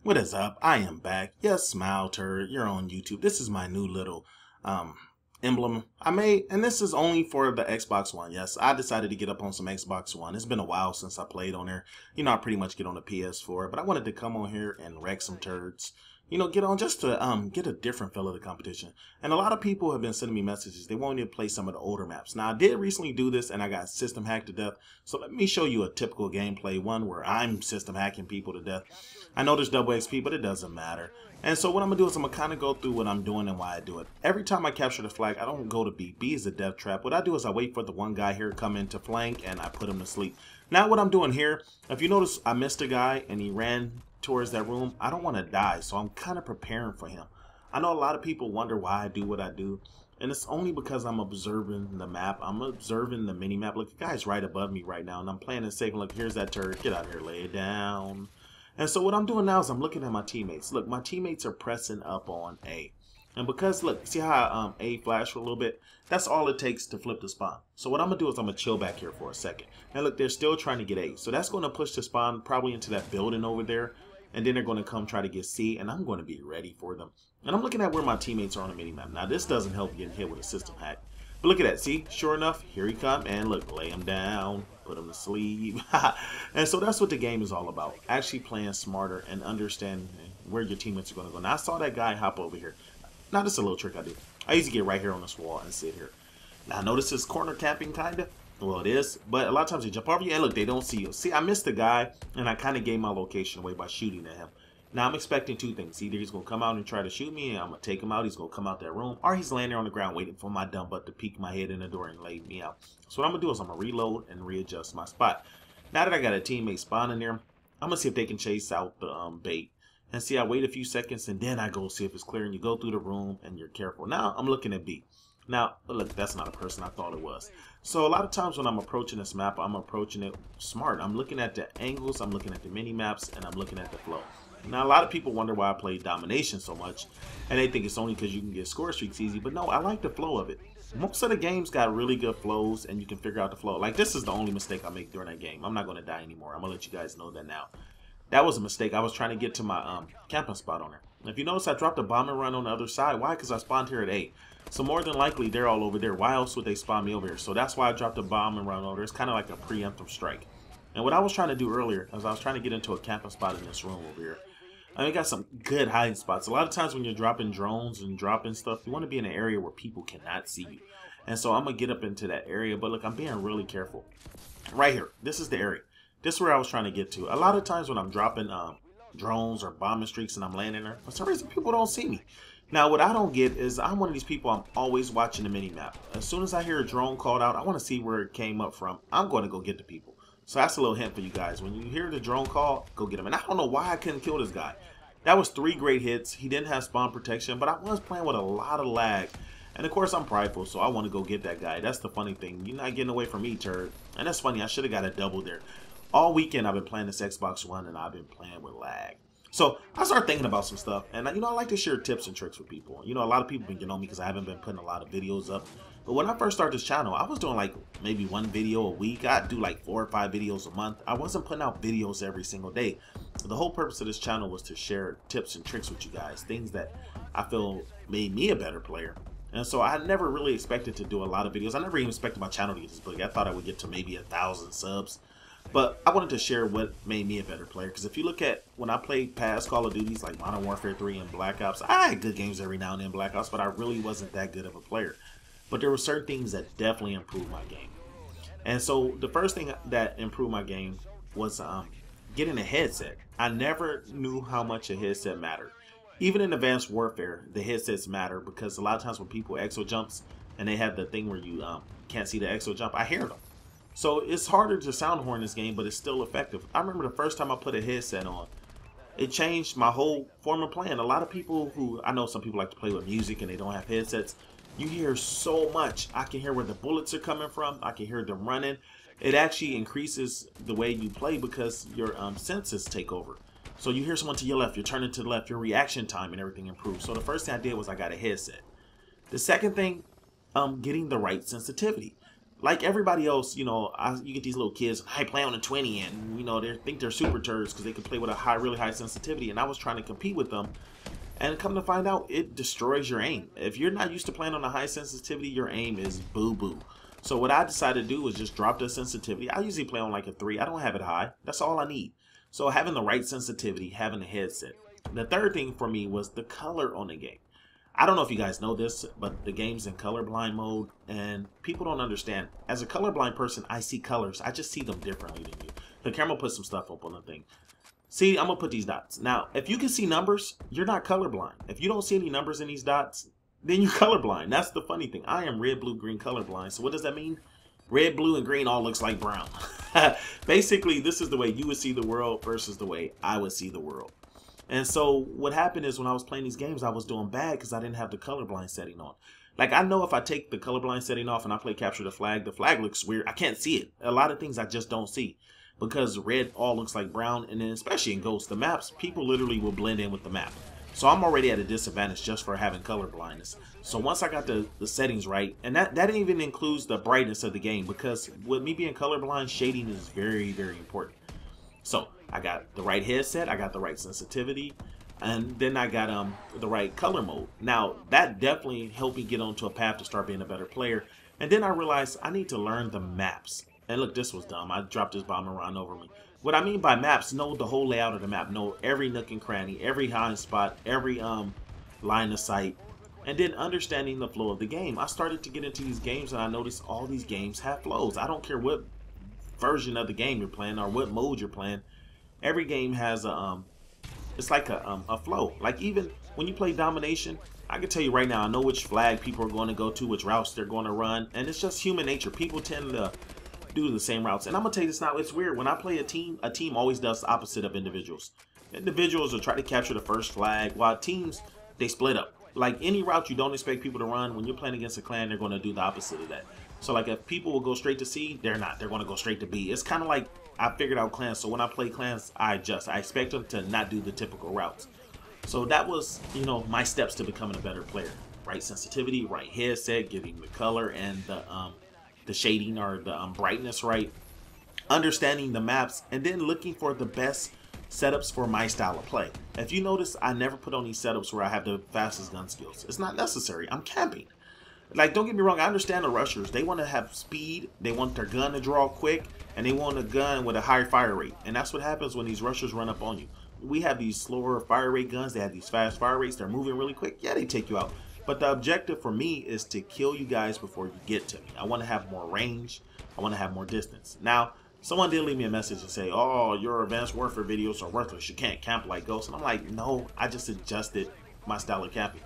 What is up? I am back. Yes, Smile Turd, you're on YouTube. This is my new little emblem I made, and this is only for the Xbox One. Yes, I decided to get up on some Xbox One. It's been a while since I played on there. You know, I pretty much get on the PS4, but I wanted to come on here and wreck some turds. You know, get on just to get a different feel of the competition. And a lot of people have been sending me messages. They want me to play some of the older maps. Now, I did recently do this, and I got system hacked to death. So let me show you a typical gameplay, one where I'm system hacking people to death. I know there's double XP, but it doesn't matter. And so what I'm going to do is I'm going to kind of go through what I'm doing and why I do it. Every time I capture the flag, I don't go to B. B is a death trap. What I do is I wait for the one guy here to come in to flank, and I put him to sleep. Now what I'm doing here, if you notice, I missed a guy, and he ran towards that room. I don't want to die, so I'm kind of preparing for him. I know a lot of people wonder why I do what I do, and it's only because I'm observing the map. I'm observing the mini map. Look, the guy's right above me right now, and I'm playing it safe. And look, here's that turret. Get out here, lay it down. And so what I'm doing now is I'm looking at my teammates. Look, my teammates are pressing up on A. And because, look, see how A flashed for a little bit? That's all it takes to flip the spawn. So what I'm going to do is I'm going to chill back here for a second. Now, look, they're still trying to get A. So that's going to push the spawn probably into that building over there. And then they're going to come try to get C, and I'm going to be ready for them. And I'm looking at where my teammates are on the minimap. Now, this doesn't help getting hit with a system hack. But look at that. See, sure enough, here he come. And look, lay him down, put him to sleep. And so that's what the game is all about. Actually playing smarter and understanding where your teammates are going to go. Now, I saw that guy hop over here. Now, this is a little trick I do. I used to get right here on this wall and sit here. Now, notice this corner capping, kind of. Well, it is, but a lot of times they jump over you, and look, they don't see you. See, I missed the guy, and I kind of gave my location away by shooting at him. Now, I'm expecting two things. Either he's going to come out and try to shoot me, and I'm going to take him out. He's going to come out that room, or he's laying there on the ground waiting for my dumb butt to peek my head in the door and lay me out. So what I'm going to do is I'm going to reload and readjust my spot. Now that I got a teammate spawning there, I'm going to see if they can chase out the bait. And see, I wait a few seconds, and then I go see if it's clear, and you go through the room, and you're careful. Now, I'm looking at B. Now, look, that's not a person I thought it was. So a lot of times when I'm approaching this map, I'm approaching it smart. I'm looking at the angles, I'm looking at the mini maps, and I'm looking at the flow. Now, a lot of people wonder why I play domination so much, and they think it's only because you can get score streaks easy, but no, I like the flow of it. Most of the games got really good flows, and you can figure out the flow. Like, this is the only mistake I make during that game. I'm not going to die anymore. I'm going to let you guys know that now. That was a mistake. I was trying to get to my camping spot on there. If you notice, I dropped a bomb and run on the other side. Why? Because I spawned here at A. So more than likely, they're all over there. Why else would they spawn me over here? So that's why I dropped a bomb and run over there. It's kind of like a preemptive strike. And what I was trying to do earlier is I was trying to get into a camping spot in this room over here. I mean, got some good hiding spots. A lot of times when you're dropping drones and dropping stuff, you want to be in an area where people cannot see you. And so I'm going to get up into that area. But look, I'm being really careful. Right here. This is the area. This is where I was trying to get to. A lot of times when I'm dropping drones or bombing streaks and I'm landing there, for some reason people don't see me. Now, what I don't get is I'm one of these people, I'm always watching the mini-map. As soon as I hear a drone called out, I want to see where it came up from. I'm going to go get the people. So that's a little hint for you guys. When you hear the drone call, go get him. And I don't know why I couldn't kill this guy. That was 3 great hits. He didn't have spawn protection, but I was playing with a lot of lag. And of course, I'm prideful, so I want to go get that guy. That's the funny thing. You're not getting away from me, turd. And that's funny. I should have got a double there. All weekend, I've been playing this Xbox One, and I've been playing with lag. So I started thinking about some stuff, and you know, I like to share tips and tricks with people. You know, a lot of people been getting on me because I haven't been putting a lot of videos up. But when I first started this channel, I was doing like maybe 1 video a week. I'd do like 4 or 5 videos a month. I wasn't putting out videos every single day. The whole purpose of this channel was to share tips and tricks with you guys, things that I feel made me a better player. And so I never really expected to do a lot of videos. I never even expected my channel to get this big. I thought I would get to maybe 1,000 subs. But I wanted to share what made me a better player. Because if you look at when I played past Call of Duties like Modern Warfare 3 and Black Ops, I had good games every now and then in Black Ops, but I really wasn't that good of a player. But there were certain things that definitely improved my game. And so the first thing that improved my game was getting a headset. I never knew how much a headset mattered. Even in Advanced Warfare, the headsets matter because a lot of times when people exo jumps and they have the thing where you can't see the exo jump, I hear them. So it's harder to sound horn in this game, but it's still effective. I remember the first time I put a headset on, it changed my whole form of playing. A lot of people who, I know some people like to play with music and they don't have headsets. You hear so much. I can hear where the bullets are coming from. I can hear them running. It actually increases the way you play because your senses take over. So you hear someone to your left, you're turning to the left, your reaction time and everything improves. So the first thing I did was I got a headset. The second thing, getting the right sensitivity. like everybody else, you know, you get these little kids, I play on a 20, and you know, they think they're super turds because they can play with a really high sensitivity, and I was trying to compete with them, and come to find out, it destroys your aim. If you're not used to playing on a high sensitivity, your aim is boo-boo. So what I decided to do was just drop the sensitivity. I usually play on like a 3. I don't have it high. That's all I need. So having the right sensitivity, having the headset. The third thing for me was the color on the game. I don't know if you guys know this, but the game's in colorblind mode, and people don't understand. As a colorblind person, I see colors. I just see them differently than you. The camera put some stuff up on the thing. See, I'm going to put these dots. Now, if you can see numbers, you're not colorblind. If you don't see any numbers in these dots, then you're colorblind. That's the funny thing. I am red, blue, green colorblind. So what does that mean? Red, blue, and green all looks like brown. Basically, this is the way you would see the world versus the way I would see the world. And so what happened is when I was playing these games, I was doing bad because I didn't have the colorblind setting on. Like, I know if I take the colorblind setting off and I play capture the flag looks weird. I can't see it. A lot of things I just don't see because red all looks like brown. And then especially in Ghost, the maps, people literally will blend in with the map. So I'm already at a disadvantage just for having color blindness. So once I got the settings right, and that even includes the brightness of the game, because with me being colorblind, shading is very, very important. So I got the right headset, I got the right sensitivity, and then I got the right color mode. Now that definitely helped me get onto a path to start being a better player. And then I realized I need to learn the maps. And look, this was dumb. I dropped this bomb and run over me. What I mean by maps, know the whole layout of the map. Know every nook and cranny, every hiding spot, every line of sight. And then understanding the flow of the game. I started to get into these games and I noticed all these games have flows. I don't care what version of the game you're playing or what mode you're playing. Every game has a it's like a flow. Like even when you play domination, I can tell you right now, I know which flag people are going to go to, which routes they're going to run, and it's just human nature. People tend to do the same routes. And I'm gonna tell you this now, it's weird. When I play a team always does the opposite of individuals. Individuals will try to capture the first flag, while teams, they split up. Like any route you don't expect people to run, when you're playing against a clan, they're going to do the opposite of that. So like if people will go straight to C, they're not. They're going to go straight to B. It's kind of like I figured out clans. So when I play clans, I adjust. I expect them to not do the typical routes. So that was, you know, my steps to becoming a better player. Right sensitivity, right headset, getting the color and the shading or the brightness right, understanding the maps, and then looking for the best setups for my style of play. If you notice, I never put on these setups where I have the fastest gun skills. It's not necessary. I'm camping. Like, don't get me wrong, I understand the rushers. They want to have speed, they want their gun to draw quick, and they want a gun with a higher fire rate. And that's what happens when these rushers run up on you. We have these slower fire rate guns, they have these fast fire rates, they're moving really quick. Yeah, they take you out. But the objective for me is to kill you guys before you get to me. I want to have more range. I want to have more distance. Now, someone did leave me a message and say, oh, your Advanced Warfare videos are worthless. You can't camp like Ghost. And I'm like, no, I just adjusted my style of camping.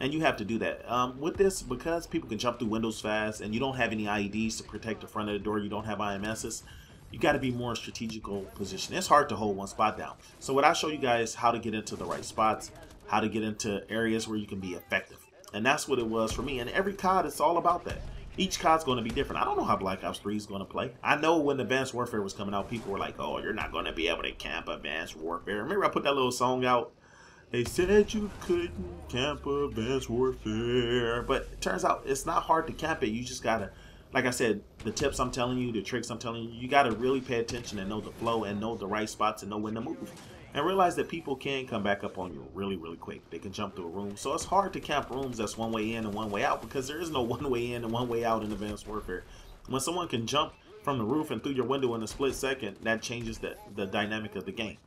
And you have to do that. With this, because people can jump through windows fast and you don't have any IEDs to protect the front of the door, you don't have IMSs, you got to be more strategical position. It's hard to hold one spot down. So what I show you guys how to get into the right spots, how to get into areas where you can be effective. And that's what it was for me. And every COD, it's all about that. Each COD's going to be different. I don't know how Black Ops 3 is going to play. I know when Advanced Warfare was coming out, people were like, oh, you're not going to be able to camp Advanced Warfare. Remember I put that little song out? They said you couldn't camp Advanced Warfare. But it turns out it's not hard to camp it. You just got to, like I said, the tips I'm telling you, the tricks I'm telling you, you got to really pay attention and know the flow and know the right spots and know when to move. And realize that people can come back up on you really, really quick. They can jump through a room. So it's hard to camp rooms that's one way in and one way out, because there is no one way in and one way out in Advanced Warfare. When someone can jump from the roof and through your window in a split second, that changes the dynamic of the game.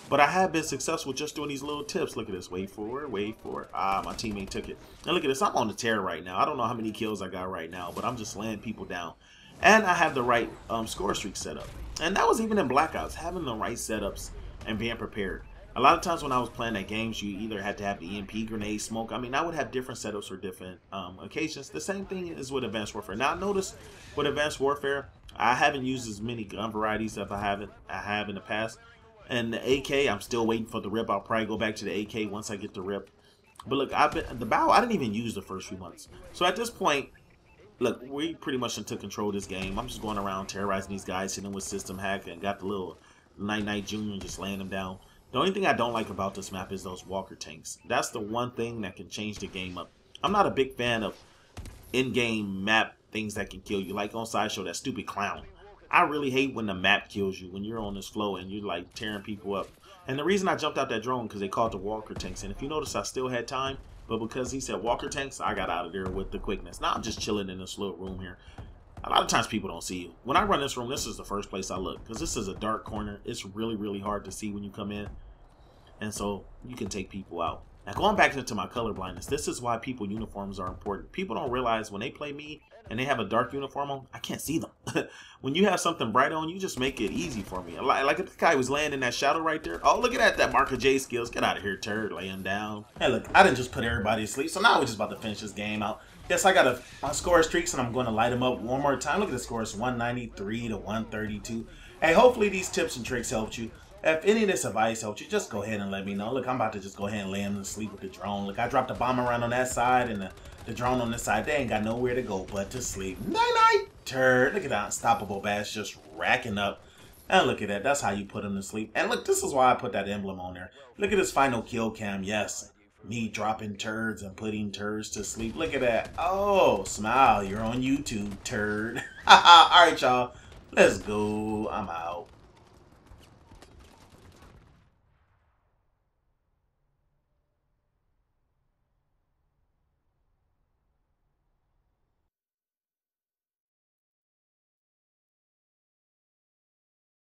But I have been successful just doing these little tips. Look at this. Wait for it. Wait for it. Ah, my teammate took it. And look at this. I'm on the tear right now. I don't know how many kills I got right now, but I'm just laying people down. And I have the right score streak set up. And that was even in Blackouts, having the right setups and being prepared. A lot of times when I was playing at games, you either had to have the EMP grenade smoke. I mean, I would have different setups for different occasions. The same thing is with Advanced Warfare. Now, notice with Advanced Warfare, I haven't used as many gun varieties as I have in the past. And the AK, I'm still waiting for the RIP. I'll probably go back to the AK once I get the RIP. But look, the bow, I didn't even use the first few months. So at this point, look, we pretty much took control of this game. I'm just going around terrorizing these guys, hitting them with system hack, and got the little Night Junior and just laying them down. The only thing I don't like about this map is those walker tanks. That's the one thing that can change the game up. I'm not a big fan of in-game map things that can kill you. Like on Sideshow, that stupid clown. I really hate when the map kills you, when you're on this flow and you're like tearing people up. And the reason I jumped out that drone because they called the walker tanks. And if you notice, I still had time, but because he said walker tanks, I got out of there with the quickness. Now I'm just chilling in this little room here. A lot of times people don't see you. When I run this room, this is the first place I look because this is a dark corner. It's really, really hard to see when you come in. And so you can take people out. Now going back into my color blindness, this is why people uniforms are important. People don't realize when they play me and they have a dark uniform on, I can't see them. When you have something bright on, you just make it easy for me. Like if the guy was laying in that shadow right there. Oh, look at that Marker J skills. Get out of here, turd, laying down. Hey, look, I didn't just put everybody to sleep. So now we're just about to finish this game out. Yes, I got my score streaks and I'm going to light them up one more time. Look at the scores, 193 to 132. Hey, hopefully these tips and tricks helped you. If any of this advice helped you, just go ahead and let me know. Look, I'm about to just go ahead and lay him to sleep with the drone. Look, I dropped a bomb around on that side and the drone on this side. They ain't got nowhere to go but to sleep. Night-night, turd. Look at that unstoppable bass just racking up. And look at that. That's how you put him to sleep. And look, this is why I put that emblem on there. Look at this final kill cam. Yes, me dropping turds and putting turds to sleep. Look at that. Oh, smile. You're on YouTube, turd. All right, y'all. Let's go. I'm out.